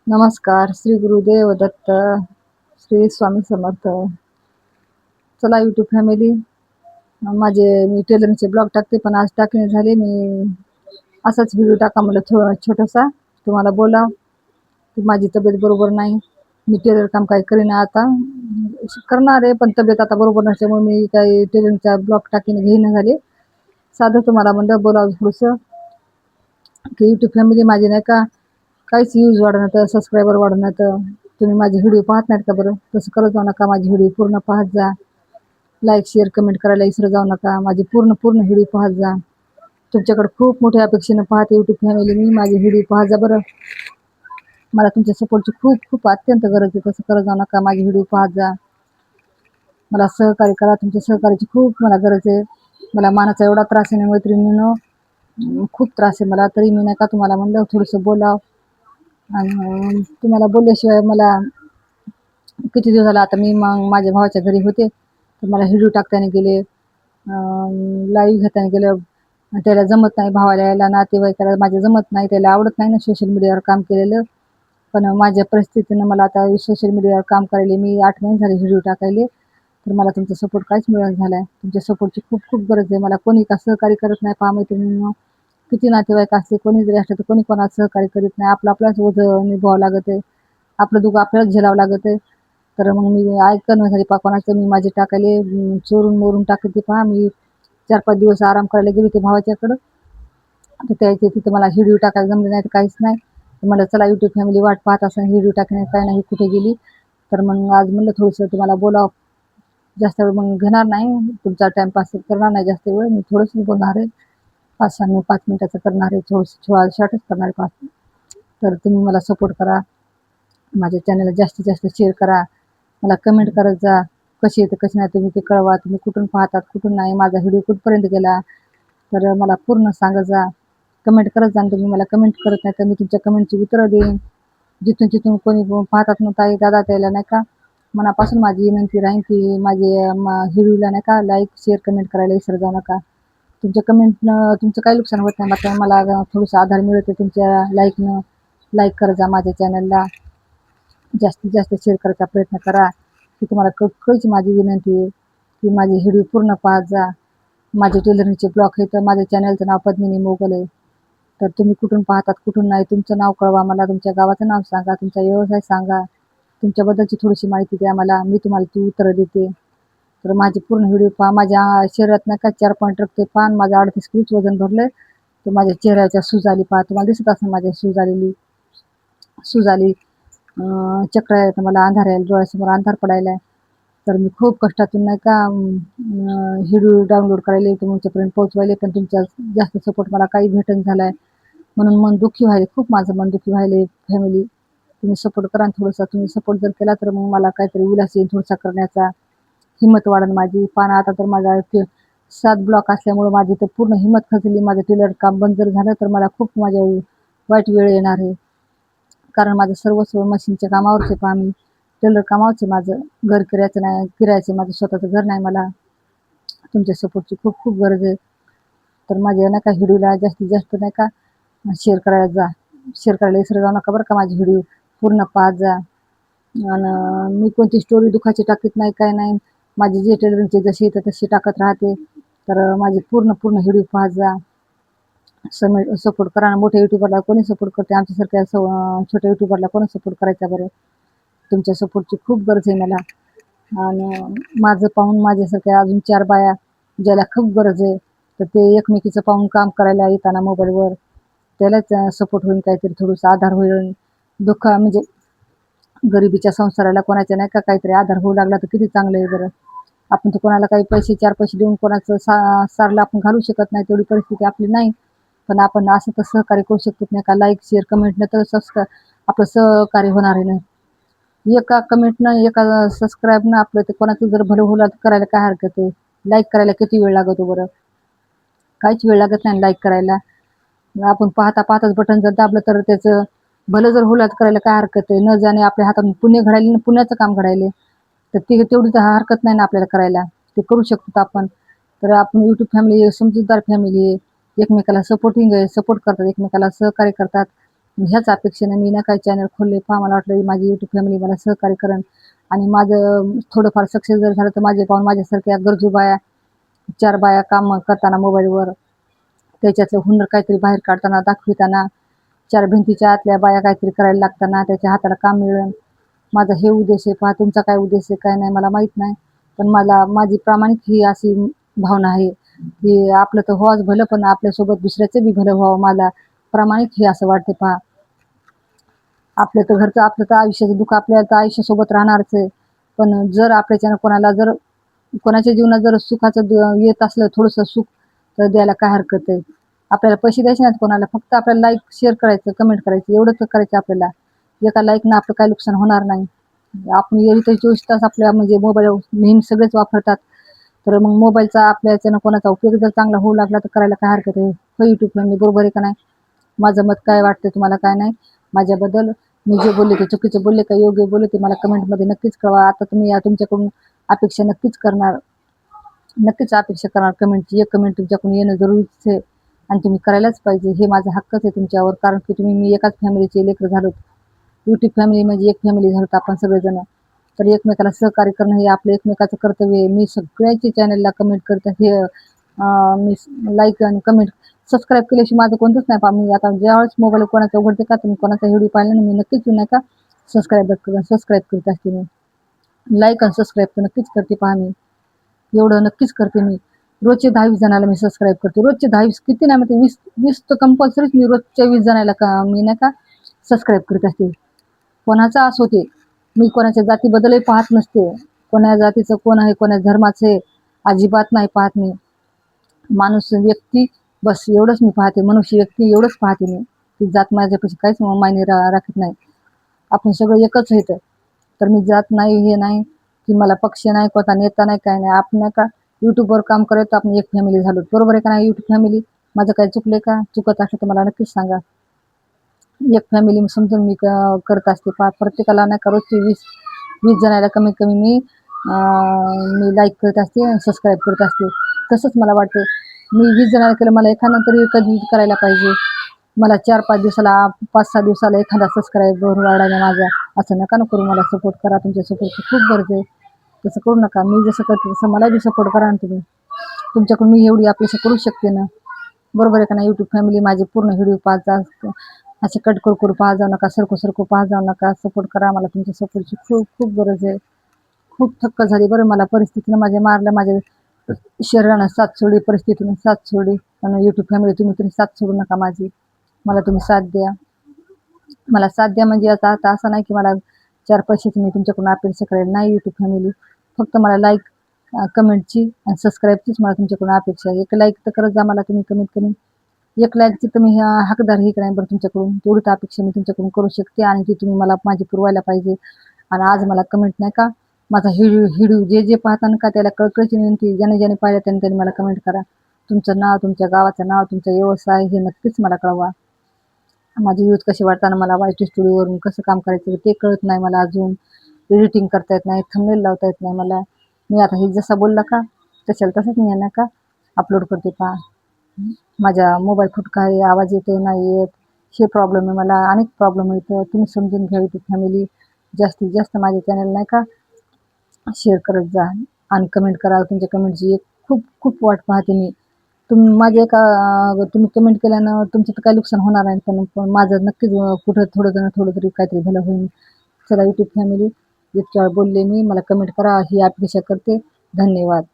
नमस्कार. श्री गुरुदेव दत्त. श्री स्वामी समर्थ. चला YouTube family, मी टेलरिंगचे blog टाकते, पण आज टाकणे झाले. मी असाच व्हिडिओ टाका म्हटलं छोटासा, तुम्हाला बोला की माझी तब्येत बरोबर नाही. मी टेलर काम काही करीना आता, करणार आहे, पण तब्येत आता बरोबर नसल्यामुळे मी काही टेलरिंगचा ब्लॉग टाकीने घेईना झाले. साधं तुम्हाला म्हणलं बोलावं थोडंसं की यूट्यूब फॅमिली माझी नाही का काहीच व्ह्यूज वाढवण्यात, सबस्क्रायबर वाढवण्यात तुम्ही माझे व्हिडिओ पाहत नाहीत का बरं? तसं करत जाऊ नका. माझी व्हिडिओ पूर्ण पाहत जा. लाईक शेअर कमेंट करायला विसरत जाऊ नका. माझी पूर्ण व्हिडिओ पाहत जा. तुमच्याकडे खूप मोठ्या अपेक्षेनं पाहते यूट्यूब फॅमिली. मी माझी व्हिडिओ पाहत जा बरं. मला तुमच्या सपोर्टची खूप खूप अत्यंत गरज आहे. तसं करत जाऊ नका. माझी व्हिडिओ पाहत जा. मला सहकार्य करा. तुमच्या सहकार्याची खूप मला गरज आहे. मला मानाचा एवढा त्रास आहे ना मैत्रिणीनं, खूप त्रास आहे मला. तरी मी नाही का तुम्हाला म्हणलं थोडंसं बोलाव. आणि तुम्हाला बोलल्याशिवाय मला किती दिवस झाला. आता मी मग माझ्या भावाच्या घरी होते, तर मला व्हिडिओ टाकताना गेले, लाईव्ह घेताना गेलं. त्याला जमत नाही, भावाला यायला, नातेवाईकाला माझ्या जमत नाही, त्याला आवडत नाही ना सोशल मीडियावर काम केलेलं. पण माझ्या परिस्थितीनं मला आता सोशल मीडियावर काम करायला मी 8 महिने झाले व्हिडिओ टाकायले, तर मला तुमचा सपोर्ट काहीच मिळत झाला आहे. तुमच्या सपोर्टची खूप खूप गरज आहे मला. कोणी का सहकार्य करत नाही पहा मैत्रिणींनो. किती नातेवाईक असते, कोणी जरी असलं तर कोणी कोणाचं सहकार्य करीत नाही. आपलंच ओझं निभावावं लागत आहे. आपलं दुःख आपल्यालाच झेलावं लागत आहे. तर मग मी ऐकणं झाली पहा कोणाचं. मी माझे टाकायले चोरून मोरून टाकते पहा. मी 4-5 दिवस आराम करायला गेले होते भावाच्याकडं, तर त्याचे तिथं मला व्हिडिओ टाकायला जमले नाही, तर काहीच नाही. तर म्हणलं चला यूट्यूब फॅमिली वाट पाहत असं व्हिडिओ टाकण्यात काय नाही, कुठे गेली. तर मग आज म्हणलं थोडंसं तुम्हाला बोलावं. जास्त वेळ मग घेणार नाही, तुमचा टाईमपास करणार नाही जास्त वेळ. मी थोडंसं बोलणार आहे, 5 मिनिटाचं करणार आहे, थोडंसं शॉर्टच करणार आहे 5. तर तुम्ही मला सपोर्ट करा. माझ्या चॅनलला जास्तीत जास्त शेअर करा. मला कमेंट करत जा. कशी येते कशी नाही तुम्ही ते कळवा. तुम्ही कुठून पाहतात कुठून नाही, माझा व्हिडिओ कुठपर्यंत गेला, तर मला पूर्ण सांगत जा. कमेंट करत जा. तुम्ही मला कमेंट करत नाही तर मी तुमच्या कमेंटची उत्तरं देईन. जिथून जिथून कोणी पाहतात ना ताई दादा, त्याला नाही का मनापासून माझी विनंती राहीन की माझे व्हिडिओला नाही का लाईक शेअर कमेंट करायला विसरत जाऊ नका. तुमच्या कमेंटनं तुमचं काही नुकसान होत नाही. मात्र मला थोडंसं आधार मिळते तुमच्या लाईकनं. लाईक करत जा माझ्या चॅनलला. जास्तीत जास्त शेअर करायचा प्रयत्न करा. की तुम्हाला कळकळीची माझी विनंती आहे की माझे व्हिडिओ पूर्ण पाहत जा. माझे टेलरिंगचे ब्लॉग आहे, तर माझ्या चॅनलचं नाव पद्मिनी मोगल आहे. तर तुम्ही कुठून पाहतात कुठून नाही तुमचं नाव कळवा मला. तुमच्या गावाचं नाव सांगा, तुमचा व्यवसाय सांगा, तुमच्याबद्दलची थोडीशी माहिती द्या मला. मी तुम्हाला ती उत्तरं देते. तर माझे पूर्ण व्हिडिओ पहा. माझ्या शरीरात नाही का 4 पॉईंट रक्त पहा. माझं 38 किलोचं वजन भरलं. तर माझ्या चेहऱ्याच्या सूज आली पहा. तुम्हाला दिसत असेल माझ्या सूज आली. चक्र आहे, तर मला अंधार आहे, डोळ्यासमोर अंधार पडायला आहे. तर मी खूप कष्टातून नाही का व्हिडिओ डाउनलोड करायला तुमच्यापर्यंत पोहोचवायले, पण तुमचा जास्त सपोर्ट मला काही भेटन झाला आहे. म्हणून मन दुःखी व्हायले, खूप माझं मन दुःखी व्हायले फॅमिली. तुम्ही सपोर्ट करा थोडंसं. तुम्ही सपोर्ट जर केला तर मग मला काहीतरी उल्हास येईल थोडासा करण्याचा, हिंमत वाढेल माझी. पण आता तर माझा 7 ब्लॉक असल्यामुळं माझी तर पूर्ण हिंमत खचली. माझं टेलर काम बंद जर झालं तर मला खूप माझ्या वाईट वेळ येणार आहे. कारण माझं सर्वस्व मशीनच्या कामावरचे पहा. मी टेलर कामावरचे, माझं घर किरायचं नाही, किरायचं माझं स्वतःचं घर नाही. मला तुमच्या सपोर्टची खूप खूप गरज आहे. तर माझ्या नाही का व्हिडिओला जास्तीत जास्त नाही का शेअर करायला जा. शेअर करायला विसरत जाऊ नका बरं का. माझी व्हिडिओ पूर्ण पाहत जा. आणि मी कोणती स्टोरी दुःखाची टाकत नाही, काय नाही. माझे जे टेलरिंगचे जसे येतं तसे टाकत राहते. तर माझे पूर्ण व्हिडिओ पाहत जा. सपोर्ट करा. आणि मोठ्या युट्यूबरला कोणी सपोर्ट करते, आमच्यासारख्या छोट्या युट्यूबरला कोणी सपोर्ट करायचा बरं? तुमच्या सपोर्टची खूप गरज आहे मला. आणि माझं पाहून माझ्यासारख्या अजून 4 बाया ज्याला खूप गरज आहे, तर ते एकमेकीचं पाहून काम करायला येताना मोबाईलवर, त्यालाच सपोर्ट होईल, काहीतरी थोडंसं आधार होईल. दुःख म्हणजे गरिबीच्या संसाराला कोणाच्या नाही का काहीतरी आधार होऊ लागला तर किती चांगलं आहे बरं. आपण तर कोणाला काही 4 पैसे देऊन कोणाचं सारला आपण घालू शकत नाही, तेवढी परिस्थिती आपली नाही. पण आपण असं तर सहकार्य करू शकतो नाही का. लाईक शेअर कमेंटनं तर आपलं सहकार्य होणार आहे ना. एका कमेंटनं एका सबस्क्राईबनं आपलं ते कोणाचं जर भलं होलं तर करायला काय हरकत आहे. लाईक करायला किती वेळ लागतो बरं? काहीच वेळ लागत नाही लाईक करायला. आपण पाहता पाहताच बटन जर दाबलं तर त्याचं भलं जर होलं तर करायला काय हरकत आहे. न जाणे आपल्या हातातून पुण्य घडायले आणि पुण्याचं काम घडायले, तर तेवढी तर हरकत नाही ना आपल्याला करायला. ते करू शकतो आपण. तर आपण यूट्यूब फॅमिली समजूतदार फॅमिली आहे. एकमेकाला सपोर्टिंग आहे, सपोर्ट करतात, एकमेकाला सहकार्य करतात. ह्याच अपेक्षेने मी ना काही चॅनल खोलले. पहा मला वाटलं की माझी यूट्यूब फॅमिली मला सहकार्य करेन आणि माझं थोडंफार सक्सेस जर झालं तर माझे पाहून माझ्यासारख्या गरजू बाया, 4 बाया काम करताना मोबाईलवर, त्याच्यातलं हुनर काहीतरी बाहेर काढताना, दाखविताना, 4 भिंतीच्या आतल्या बाया काहीतरी करायला लागताना त्याच्या हाताला काम मिळेल. माझा हे उद्देश आहे. पहा तुमचा काय उद्देश आहे काय नाही मला माहीत नाही. पण मला माझी प्रामाणिक ही अशी भावना आहे की आपलं तर व्हावंच भलं, पण आपल्यासोबत दुसऱ्याचं बी भलं व्हावं. मला प्रामाणिक हे असं वाटते. पहा आपलं तर घरचं, आपलं तर आयुष्याचं दुःख आपल्या तर आयुष्यासोबत राहणारच आहे. पण जर आपल्याच्यानं कोणाला जर कोणाच्या जीवनात जर सुखाचं येत असलं थोडंसं सुख, तर द्यायला काय हरकत आहे. आपल्याला पैसे द्यायचे नाहीत कोणाला, फक्त आपल्याला लाईक शेअर करायचं, कमेंट करायचं, एवढंच तर करायचं आपल्याला. एका लाईकनं आपलं काही नुकसान होणार नाही. आपण इथे 24 तास आपल्या म्हणजे मोबाईल नेहमी सगळेच वापरतात. तर मग मोबाईलचा आपल्या याच्यानं कोणाचा उपयोग जर चांगला होऊ लागला तर करायला काय हरकत आहे. हो यूट्यूब फॅमिली, बरोबर आहे का नाही? माझं मत काय वाटतं तुम्हाला काय नाही माझ्याबद्दल? मी जे बोलले ते चुकीचं बोलले का योग्य बोलले ते मला कमेंटमध्ये नक्कीच कळवा. आता तुम्ही तुमच्याकडून अपेक्षा नक्कीच करणार, नक्कीच अपेक्षा करणार कमेंटची. एक कमेंट तुमच्याकडून येणं जरुरीच आहे आणि तुम्ही करायलाच पाहिजे. हे माझा हक्कच आहे तुमच्यावर, कारण की तुम्ही मी एकाच फॅमिलीचे लेकरं झालो. यूट्यूब फॅमिली म्हणजे एक फॅमिली झालो आपण सगळेजण. तर एकमेकाला सहकार्य करणं हे आपलं एकमेकाचं कर्तव्य आहे. मी सगळ्याच्या चॅनलला कमेंट करते, हे मी लाईक आणि कमेंट सबस्क्राईब केल्याशिवाय माझं कोणतंच नाही. पहा मी आता ज्यावेळेस मोबाईल कोणाचा उघडते का, तुम्ही कोणाचा व्हिडिओ पाहिला ना, मी नक्कीच नाही का सबस्क्राईब करत असते. मी लाईक आणि सबस्क्राईब तर नक्कीच करते. पहा मी एवढं नक्कीच करते. मी रोजचे 10-20 जणाला मी सबस्क्राईब करते. रोजचे 10-20 किती नाही म्हणते 20 तर कंपल्सरीच मी रोजच्या 20 जणाला मी नाही का सबस्क्राईब करत असते. कोणाचा असो ते, मी कोणाच्या जातीबद्दलही पाहत नसते. कोणा जातीचं कोण आहे, कोणा धर्माचं आहे, अजिबात नाही पाहत मी. माणूस व्यक्ती बस एवढंच मी पाहते. मनुष्य व्यक्ती एवढंच पाहते मी. ती जात माझ्यापाशी काहीच मायने राखत नाही. आपण सगळं एकच आहेत. तर मी जात नाही, हे नाही की मला पक्ष नाही, कोणता नेता नाही, काय नाही. आपण का यूट्यूबवर काम करत आपण एक फॅमिली झालो, बरोबर आहे का नाही? यूट्यूब फॅमिली माझं काय चुकले का? चुकत असलं तर मला नक्कीच सांगा. एक फॅमिली समजून मी करत असते. प्रत्येकाला नाही का रोजचे 20 जणाला कमीत कमी मी लाईक करत असते आणि सबस्क्राईब करत असते. तसंच मला वाटतं मी 20 जणाला केलं, मला एखादा तरी कधी करायला पाहिजे. मला 4-5 दिवसाला, 5-6 दिवसाला एखादा सबस्क्राईबर वाढायला माझा. असं नका ना करू, मला सपोर्ट करा. तुमच्या सपोर्टची खूप गरज आहे. तसं करू नका. मी जसं करते तसं मला बी सपोर्ट करा ना तुम्ही. तुमच्याकडून मी एवढी अपेक्षा करू शकते ना, बरोबर आहे का नाही? यूट्यूब फॅमिली माझे पूर्ण व्हिडिओ पाहत जा, असे कट करू पाहत जाऊ नका, सरकू पाहत जाऊ नका. सपोर्ट करा. मला तुमच्या सपोर्टची खूप खूप गरज आहे. खूप थक्क झाली बरं मला, परिस्थितीनं माझ्या मारलं, माझ्या शरीरानं साथ सोडली, परिस्थितीने साथ सोडली. पण यूट्यूब फॅमिली तुम्ही तरी साथ सोडू नका माझी. मला तुम्ही साथ द्या. मला साथ द्या म्हणजे आता आता असं नाही की मला 4 पैशाची मी तुमच्याकडून अपेक्षा करेल नाही. यूट्यूब फॅमिली फक्त मला लाईक, कमेंटची आणि सबस्क्राईबचीच मला तुमच्याकडून अपेक्षा आहे. एक लाईक तर करत जा मला तुम्ही कमीत कमी. एक लाईकची तुम्ही हकदार हे नाही बरं तुमच्याकडून. तेवढी तर अपेक्षा मी तुमच्याकडून करू शकते आणि ती तुम्ही मला माझी पुरवायला पाहिजे. आणि आज मला कमेंट नाही का, माझा व्हिडिओ जे जे पाहताना का त्याला कळकळीची विनंती, ज्याने ज्याने पाहिलं त्याने त्याने मला कमेंट करा. तुमचं नाव, तुमच्या गावाचं नाव, तुमचा व्यवसाय हे नक्कीच मला कळवा. माझे यूज कसे वाटताना मला वायटी स्टुडिओवरून कसं काम करायचं ते कळत नाही मला अजून. एडिटिंग करता येत नाही, थंबनेल लावता येत नाही मला. मी आता हे जसा बोलला का तशाला तसंच मी ना का अपलोड करते. पहा माझ्या मोबाईल फुटका आहे, आवाज येते नाही येत, हे प्रॉब्लेम आहे मला. अनेक प्रॉब्लेम येतं. तुम्ही समजून घ्या यूट्यूब फॅमिली. जास्तीत जास्त माझ्या चॅनल नाही का शेअर करत जा आणि कमेंट करा. तुमच्या कमेंटची एक खूप खूप वाट पाहते मी. तुम्ही माझ्या एका तुम्ही कमेंट केल्यानं तुमचं तर काही नुकसान होणार नाही, पण माझं नक्कीच कुठं थोडं तरी काहीतरी भलं होईल. चला यूट्यूब फॅमिली, इतक्या वेळ बोलले मी. मला कमेंट करा ही अपेक्षा करते. धन्यवाद.